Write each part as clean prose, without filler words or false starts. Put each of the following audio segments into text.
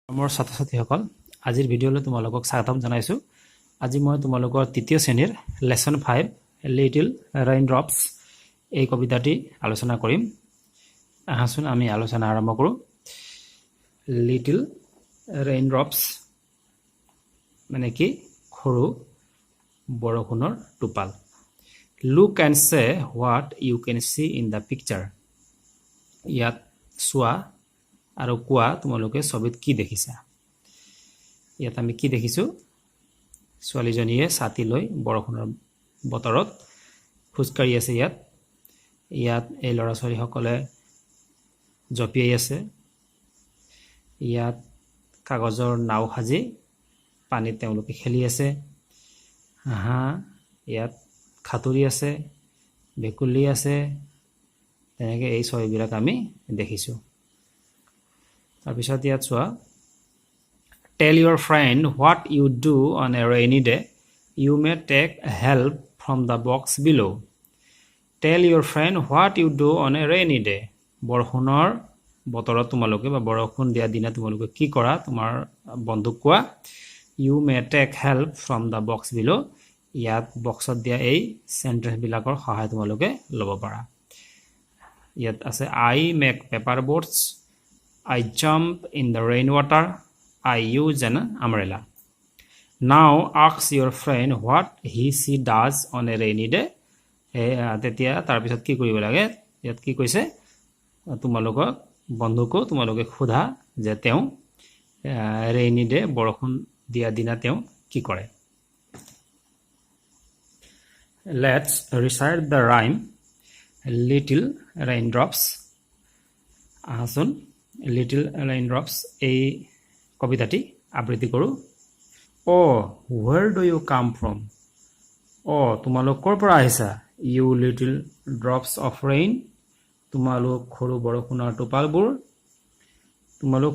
মোৰ ছাত্ৰ-ছাত্ৰীসকল আজিৰ ভিডিঅ'লৈ তোমালোকক স্বাগতম জনাইছো। আজি মই তোমালোকৰ তৃতীয় শ্ৰেণীৰ লেসন 5 লিটল ৰেইনড্ৰপছ এই কবিতাটি আলোচনা কৰিম। আহাচোন আমি আলোচনা আৰম্ভ কৰো। লিটল ৰেইনড্ৰপছ মানে কি সৰু বৰষুণৰ টোপাল। Look and say what you can see in the picture. ইয়াত চোৱা আৰু কোৱা তোমালোকে ছবিত কি দেখিছা। ইয়াত আমি কি দেখিছো ছোৱালীজনীয়ে ছাতি লৈ বৰষুণৰ বতৰত খুজকাৰি আছে। ইয়াত এই ল'ৰা ছোৱালীসকলে জপিয়াই আছে। ইয়াত কাগজৰ নাও সাজি পানীত তেওঁলোকে খেলি আছে। ইয়াত খাতুৰি আছে, বেকুলি আছে। তেনেকৈ এই ছবিবিলাক আমি দেখিছো। তাৰপিছত ইয়াত চোৱা Tell your friend what you do on a rainy day. You may take help from the box below. Tell your friend what you do on a rainy day. বৰষুণৰ বতৰত তোমালোকে বা বৰষুণ দিয়া দিনা তোমালোকে কি কৰা তোমাৰ বন্ধুক কোৱা। You may take help from the box below. ইয়াত বক্সত দিয়া এই সেন্টেন্স বিলাকৰ সহায় তোমালোকে ল'ব পাৰা। ইয়াত আছে I make paper boats. I jump in the rainwater. I use an umbrella. Now ask your friend what she does on a rainy day. তেতিয়া তাৰপিছত কি কৰিব লাগে ইয়াত কি কৈছে তোমালোকক বন্ধুকো তোমালোকে সোধা যে তেওঁ ৰেইনি ডে বৰষুণ দিয়া দিনা তেওঁ কি কৰে। Let's recite the rhyme Little Raindrops. আহাচোন Little Raindrops এই কবিতাটি আবৃত্তি কৰো। Where do you come from? তোমালোক ক'ৰ পৰা আহিছা? You little drops of rain. তোমালোক সৰু বৰষুণৰ টোপালবোৰ। তোমালোক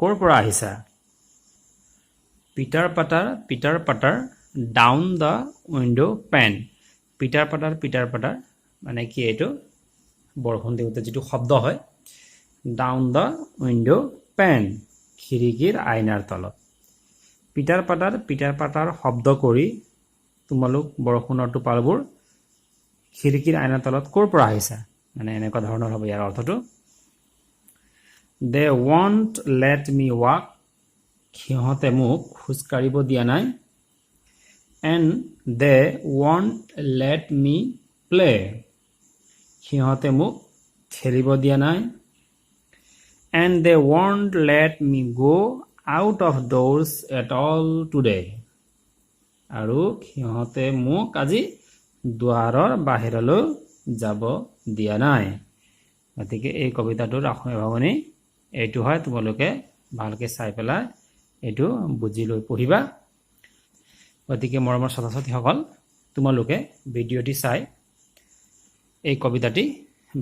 ক'ৰ পৰা আহিছা? Pitter patter down the window pane. Pitter patter মানে কি এইটো বৰষুণ দিওঁতে যিটো শব্দ হয়। Down the window pane খিৰিকীৰ আইনাৰ তলত। পিটাৰ পাটাৰ শব্দ কৰি তোমালোক বৰষুণৰ টোপালবোৰ খিৰিকীৰ আইনাৰ তলত ক'ৰ পৰা আহিছা মানে এনেকুৱা ধৰণৰ হ'ব ইয়াৰ অৰ্থটো। They won't let me walk. সিহঁতে মোক খোজ কাঢ়িব দিয়া নাই। And they won't let me play. সিহঁতে মোক খেলিব দিয়া নাই। And they won't let me go out of doors at all today. আৰু সিহঁতে মোক আজি দুৱাৰৰ বাহিৰলৈ যাব দিয়া নাই। গতিকে এই কবিতাটোৰ অসমীয়া ভাৱনি এইটো হয়। তোমালোকে ভালকৈ চাই পেলাই এইটো বুজি লৈ পঢ়িবা। গতিকে মৰমৰ ছাত্ৰ-ছাত্ৰীসকল তোমালোকে ভিডিঅ'টি চাই এই কবিতাটি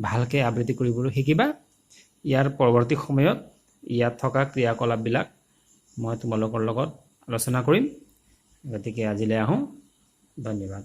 ভালকৈ আবৃত্তি কৰিবলৈ শিকিবা। ইয়াৰ পৰৱৰ্তী সময়ত ইয়াত থকা ক্ৰিয়াকলাপবিলাক মই তোমালোকৰ লগত আলোচনা কৰিম। গতিকে আজিলৈ আহোঁ। ধন্যবাদ।